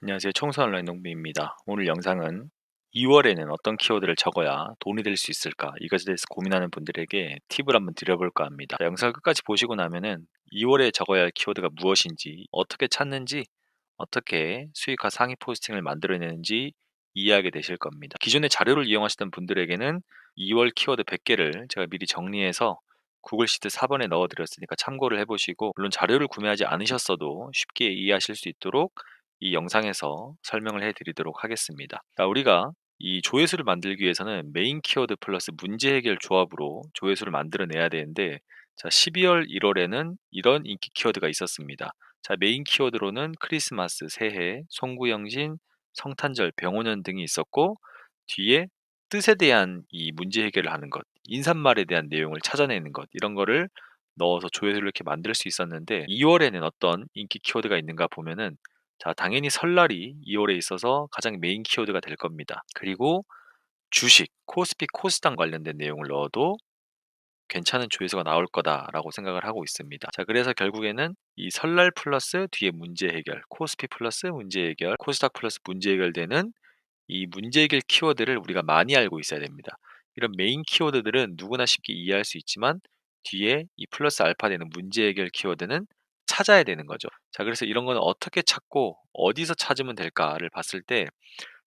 안녕하세요. 청소년 온라인 농부입니다. 오늘 영상은 2월에는 어떤 키워드를 적어야 돈이 될 수 있을까? 이것에 대해서 고민하는 분들에게 팁을 한번 드려볼까 합니다. 자, 영상을 끝까지 보시고 나면은 2월에 적어야 할 키워드가 무엇인지, 어떻게 찾는지, 어떻게 수익화 상위 포스팅을 만들어내는지 이해하게 되실 겁니다. 기존의 자료를 이용하시던 분들에게는 2월 키워드 100개를 제가 미리 정리해서 구글 시트 4번에 넣어드렸으니까 참고를 해보시고, 물론 자료를 구매하지 않으셨어도 쉽게 이해하실 수 있도록 이 영상에서 설명을 해드리도록 하겠습니다. 자, 우리가 이 조회수를 만들기 위해서는 메인 키워드 플러스 문제 해결 조합으로 조회수를 만들어내야 되는데, 자, 12월, 1월에는 이런 인기 키워드가 있었습니다. 자, 메인 키워드로는 크리스마스, 새해, 송구영신, 성탄절, 병오년 등이 있었고, 뒤에 뜻에 대한 이 문제 해결을 하는 것, 인사말에 대한 내용을 찾아내는 것, 이런 거를 넣어서 조회수를 이렇게 만들 수 있었는데, 2월에는 어떤 인기 키워드가 있는가 보면은, 자, 당연히 설날이 2월에 있어서 가장 메인 키워드가 될 겁니다. 그리고 주식, 코스피, 코스닥 관련된 내용을 넣어도 괜찮은 조회수가 나올 거다라고 생각을 하고 있습니다. 자, 그래서 결국에는 이 설날 플러스 뒤에 문제 해결, 코스피 플러스 문제 해결, 코스닥 플러스 문제 해결되는 이 문제 해결 키워드를 우리가 많이 알고 있어야 됩니다. 이런 메인 키워드들은 누구나 쉽게 이해할 수 있지만, 뒤에 이 플러스 알파 되는 문제 해결 키워드는 찾아야 되는 거죠. 자, 그래서 이런 거는 어떻게 찾고 어디서 찾으면 될까를 봤을 때,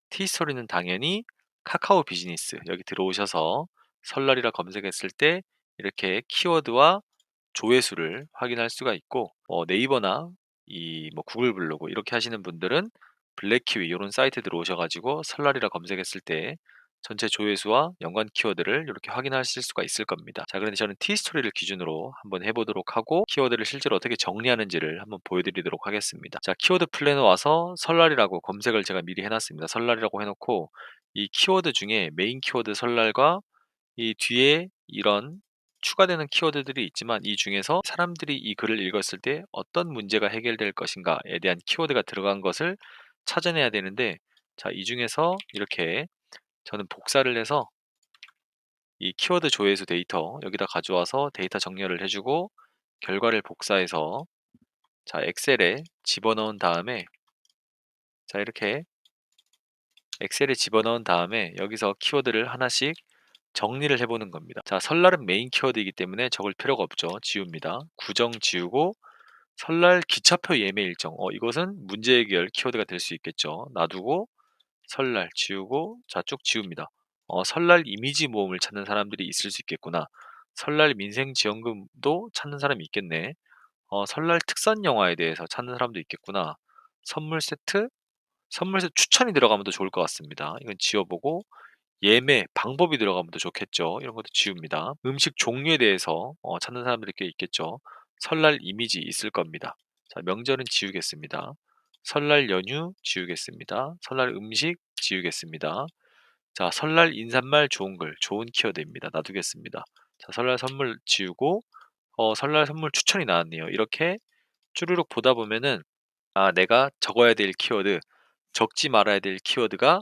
티스토리는 당연히 카카오 비즈니스 여기 들어오셔서 설날이라 검색했을 때 이렇게 키워드와 조회수를 확인할 수가 있고, 네이버나 이 뭐 구글 블로그 이렇게 하시는 분들은 블랙키위 이런 사이트 들어오셔가지고 설날이라 검색했을 때 전체 조회수와 연관 키워드를 이렇게 확인하실 수가 있을 겁니다. 자, 그런데 저는 티스토리를 기준으로 한번 해보도록 하고, 키워드를 실제로 어떻게 정리하는지를 한번 보여드리도록 하겠습니다. 자, 키워드 플래너 와서 설날이라고 검색을 제가 미리 해놨습니다. 설날이라고 해놓고, 이 키워드 중에 메인 키워드 설날과 이 뒤에 이런 추가되는 키워드들이 있지만, 이 중에서 사람들이 이 글을 읽었을 때 어떤 문제가 해결될 것인가에 대한 키워드가 들어간 것을 찾아내야 되는데, 자, 이 중에서 이렇게 저는 복사를 해서 이 키워드 조회수 데이터 여기다 가져와서 데이터 정렬을 해주고, 결과를 복사해서 자, 엑셀에 집어넣은 다음에, 자, 이렇게 엑셀에 집어넣은 다음에 여기서 키워드를 하나씩 정리를 해보는 겁니다. 자, 설날은 메인 키워드이기 때문에 적을 필요가 없죠. 지웁니다. 구정 지우고, 설날 기차표 예매 일정. 이것은 문제 해결 키워드가 될 수 있겠죠. 놔두고, 설날 지우고, 자, 쭉 지웁니다. 설날 이미지 모음을 찾는 사람들이 있을 수 있겠구나. 설날 민생지원금도 찾는 사람이 있겠네. 설날 특선 영화에 대해서 찾는 사람도 있겠구나. 선물 세트? 선물 세트 추천이 들어가면 더 좋을 것 같습니다. 이건 지워보고, 예매 방법이 들어가면 더 좋겠죠. 이런 것도 지웁니다. 음식 종류에 대해서 찾는 사람들이 꽤 있겠죠. 설날 이미지 있을 겁니다. 자, 명절은 지우겠습니다. 설날 연휴 지우겠습니다. 설날 음식 지우겠습니다. 자, 설날 인사말 좋은 글, 좋은 키워드입니다. 놔두겠습니다. 자, 설날 선물 지우고, 설날 선물 추천이 나왔네요. 이렇게 쭈루룩 보다 보면은, 아, 내가 적어야 될 키워드, 적지 말아야 될 키워드가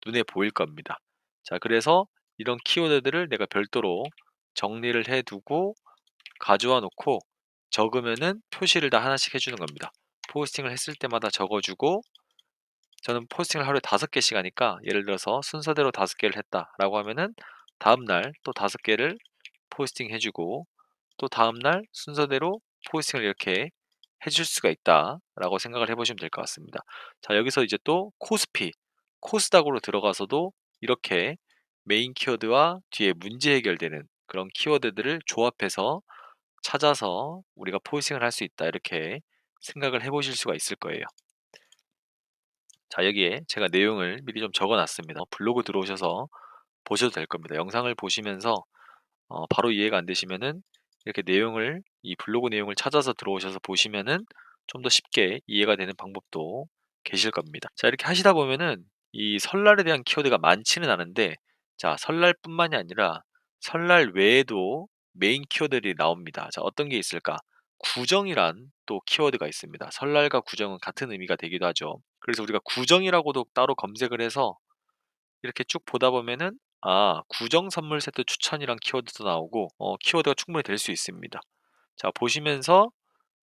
눈에 보일 겁니다. 자, 그래서 이런 키워드들을 내가 별도로 정리를 해두고 가져와 놓고 적으면은 표시를 다 하나씩 해주는 겁니다. 포스팅을 했을 때마다 적어주고, 저는 포스팅을 하루에 5개씩 하니까 예를 들어서 순서대로 5개를 했다라고 하면은 다음날 또 5개를 포스팅 해주고, 또 다음날 순서대로 포스팅을 이렇게 해줄 수가 있다라고 생각을 해보시면 될 것 같습니다. 자, 여기서 이제 또 코스피, 코스닥으로 들어가서도 이렇게 메인 키워드와 뒤에 문제 해결되는 그런 키워드들을 조합해서 찾아서 우리가 포스팅을 할 수 있다, 이렇게 생각을 해보실 수가 있을 거예요. 자, 여기에 제가 내용을 미리 좀 적어 놨습니다. 블로그 들어오셔서 보셔도 될 겁니다. 영상을 보시면서 바로 이해가 안 되시면은 이렇게 내용을, 이 블로그 내용을 찾아서 들어오셔서 보시면은 좀 더 쉽게 이해가 되는 방법도 계실 겁니다. 자, 이렇게 하시다 보면은 이 설날에 대한 키워드가 많지는 않은데, 자, 설날뿐만이 아니라 설날 외에도 메인 키워드들이 나옵니다. 자, 어떤 게 있을까? 구정이란 또 키워드가 있습니다. 설날과 구정은 같은 의미가 되기도 하죠. 그래서 우리가 구정이라고도 따로 검색을 해서 이렇게 쭉 보다 보면은, 아, 구정 선물 세트 추천이란 키워드도 나오고, 키워드가 충분히 될 수 있습니다. 자, 보시면서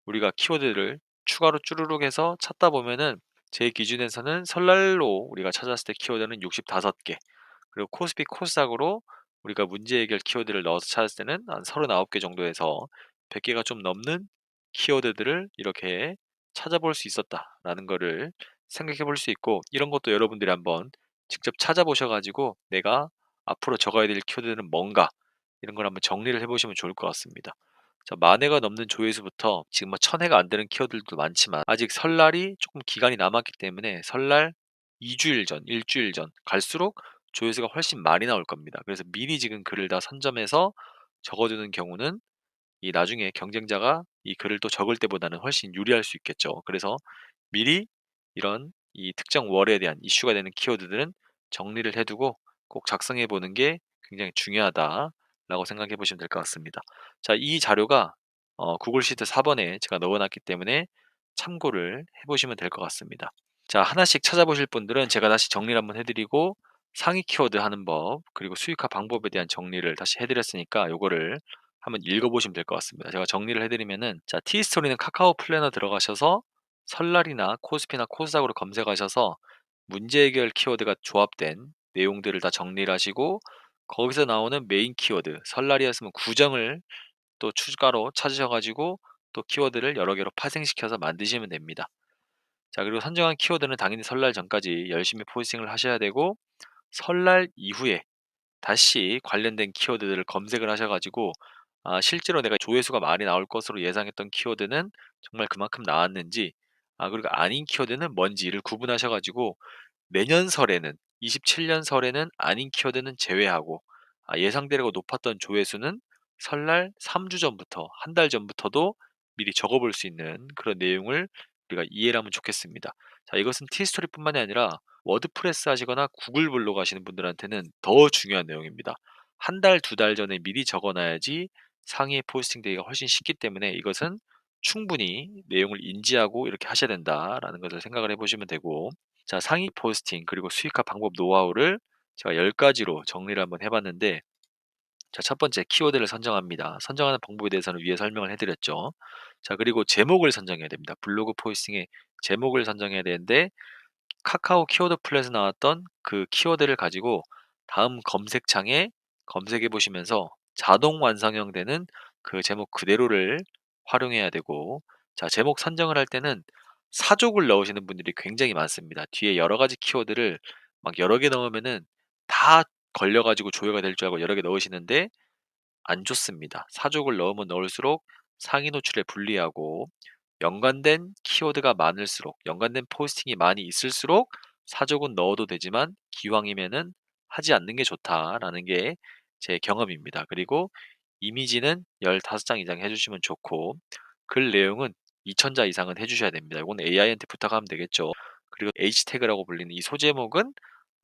우리가 키워드를 추가로 쭈루룩 해서 찾다 보면은 제 기준에서는 설날로 우리가 찾았을 때 키워드는 65개, 그리고 코스피 코스닥으로 우리가 문제 해결 키워드를 넣어서 찾았을 때는 한 39개 정도에서 100개가 좀 넘는 키워드들을 이렇게 찾아볼 수 있었다라는 거를 생각해 볼 수 있고, 이런 것도 여러분들이 한번 직접 찾아보셔 가지고 내가 앞으로 적어야 될 키워드는 뭔가, 이런 걸 한번 정리를 해 보시면 좋을 것 같습니다. 자, 만 회가 넘는 조회수부터 지금 뭐 1000회가 안 되는 키워드들도 많지만, 아직 설날이 조금 기간이 남았기 때문에 설날 2주일 전, 1주일 전 갈수록 조회수가 훨씬 많이 나올 겁니다. 그래서 미리 지금 글을 다 선점해서 적어두는 경우는 이 나중에 경쟁자가 이 글을 또 적을 때보다는 훨씬 유리할 수 있겠죠. 그래서 미리 이런 이 특정 월에 대한 이슈가 되는 키워드들은 정리를 해두고 꼭 작성해 보는 게 굉장히 중요하다라고 생각해 보시면 될 것 같습니다. 자, 이 자료가 구글 시트 4번에 제가 넣어놨기 때문에 참고를 해보시면 될 것 같습니다. 자, 하나씩 찾아보실 분들은 제가 다시 정리를 한번 해드리고, 상위 키워드 하는 법, 그리고 수익화 방법에 대한 정리를 다시 해드렸으니까 요거를 한번 읽어보시면 될 것 같습니다. 제가 정리를 해드리면은, 자, 티스토리는 카카오 플래너 들어가셔서 설날이나 코스피나 코스닥으로 검색하셔서 문제 해결 키워드가 조합된 내용들을 다 정리를 하시고, 거기서 나오는 메인 키워드, 설날이었으면 구정을 또 추가로 찾으셔가지고 또 키워드를 여러 개로 파생시켜서 만드시면 됩니다. 자, 그리고 선정한 키워드는 당연히 설날 전까지 열심히 포스팅을 하셔야 되고, 설날 이후에 다시 관련된 키워드들을 검색을 하셔가지고, 실제로 내가 조회수가 많이 나올 것으로 예상했던 키워드는 정말 그만큼 나왔는지, 그리고 아닌 키워드는 뭔지를 구분하셔가지고 내년 설에는, 27년 설에는 아닌 키워드는 제외하고, 예상대로 높았던 조회수는 설날 3주 전부터, 한 달 전부터도 미리 적어볼 수 있는 그런 내용을 우리가 이해를 하면 좋겠습니다. 자, 이것은 티스토리뿐만이 아니라 워드프레스 하시거나 구글 블로그 하시는 분들한테는 더 중요한 내용입니다. 한 달, 두 달 전에 미리 적어놔야지 상위에 포스팅되기가 훨씬 쉽기 때문에, 이것은 충분히 내용을 인지하고 이렇게 하셔야 된다라는 것을 생각을 해보시면 되고, 자, 상위 포스팅 그리고 수익화 방법 노하우를 제가 10가지로 정리를 한번 해봤는데, 자, 첫 번째 키워드를 선정합니다. 선정하는 방법에 대해서는 위에 설명을 해드렸죠. 자, 그리고 제목을 선정해야 됩니다. 블로그 포스팅의 제목을 선정해야 되는데, 카카오 키워드 플랫에 나왔던 그 키워드를 가지고 다음 검색창에 검색해 보시면서 자동 완성형 되는 그 제목 그대로를 활용해야 되고, 자, 제목 선정을 할 때는 사족을 넣으시는 분들이 굉장히 많습니다. 뒤에 여러 가지 키워드를 막 여러 개 넣으면은 다 걸려가지고 조회가 될 줄 알고 여러 개 넣으시는데 안 좋습니다. 사족을 넣으면 넣을수록 상위 노출에 불리하고, 연관된 키워드가 많을수록, 연관된 포스팅이 많이 있을수록 사족은 넣어도 되지만 기왕이면은 하지 않는 게 좋다라는 게 제 경험입니다. 그리고 이미지는 15장 이상 해주시면 좋고, 글 내용은 2000자 이상은 해주셔야 됩니다. 이건 AI한테 부탁하면 되겠죠. 그리고 H 태그라고 불리는 이 소제목은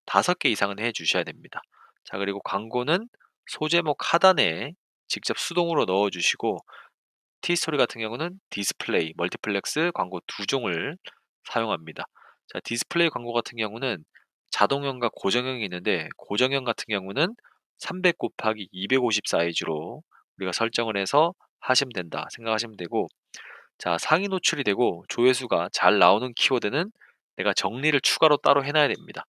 5개 이상은 해주셔야 됩니다. 자, 그리고 광고는 소제목 하단에 직접 수동으로 넣어주시고, 티스토리 같은 경우는 디스플레이, 멀티플렉스 광고 두 종을 사용합니다. 자, 디스플레이 광고 같은 경우는 자동형과 고정형이 있는데, 고정형 같은 경우는 300 곱하기 250 사이즈로 우리가 설정을 해서 하시면 된다 생각하시면 되고, 자, 상위 노출이 되고 조회수가 잘 나오는 키워드는 내가 정리를 추가로 따로 해놔야 됩니다.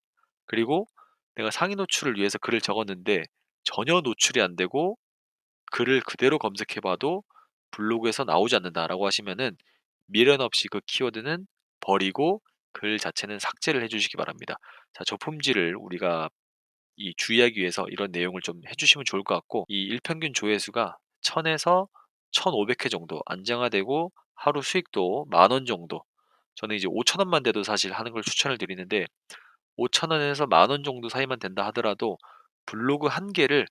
그리고 내가 상위 노출을 위해서 글을 적었는데 전혀 노출이 안 되고 글을 그대로 검색해봐도 블로그에서 나오지 않는다라고 하시면은 미련 없이 그 키워드는 버리고 글 자체는 삭제를 해주시기 바랍니다. 자, 저품질을 우리가 이 주의하기 위해서 이런 내용을 좀 해주시면 좋을 것 같고, 이 일평균 조회수가 1000에서 1500회 정도 안정화되고 하루 수익도 10,000원 정도, 저는 이제 5,000원만 돼도 사실 하는 걸 추천을 드리는데, 5,000원에서 10,000원 정도 사이만 된다 하더라도 블로그 한 개를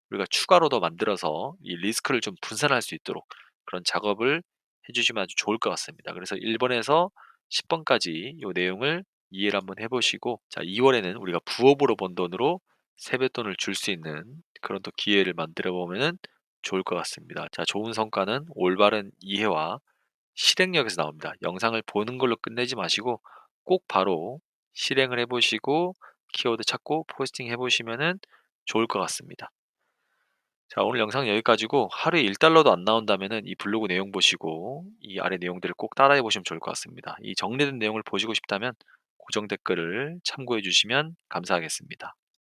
우리가 추가로 더 만들어서 이 리스크를 좀 분산할 수 있도록 그런 작업을 해주시면 아주 좋을 것 같습니다. 그래서 1번에서 10번까지 이 내용을 이해를 한번 해보시고, 자, 2월에는 우리가 부업으로 번 돈으로 세뱃돈을 줄 수 있는 그런 또 기회를 만들어 보면은 좋을 것 같습니다. 자, 좋은 성과는 올바른 이해와 실행력에서 나옵니다. 영상을 보는 걸로 끝내지 마시고 꼭 바로 실행을 해보시고 키워드 찾고 포스팅 해보시면은 좋을 것 같습니다. 자, 오늘 영상 여기까지고, 하루에 1달러도 안 나온다면은 이 블로그 내용 보시고 이 아래 내용들을 꼭 따라해 보시면 좋을 것 같습니다. 이 정리된 내용을 보시고 싶다면 고정 댓글을 참고해 주시면 감사하겠습니다.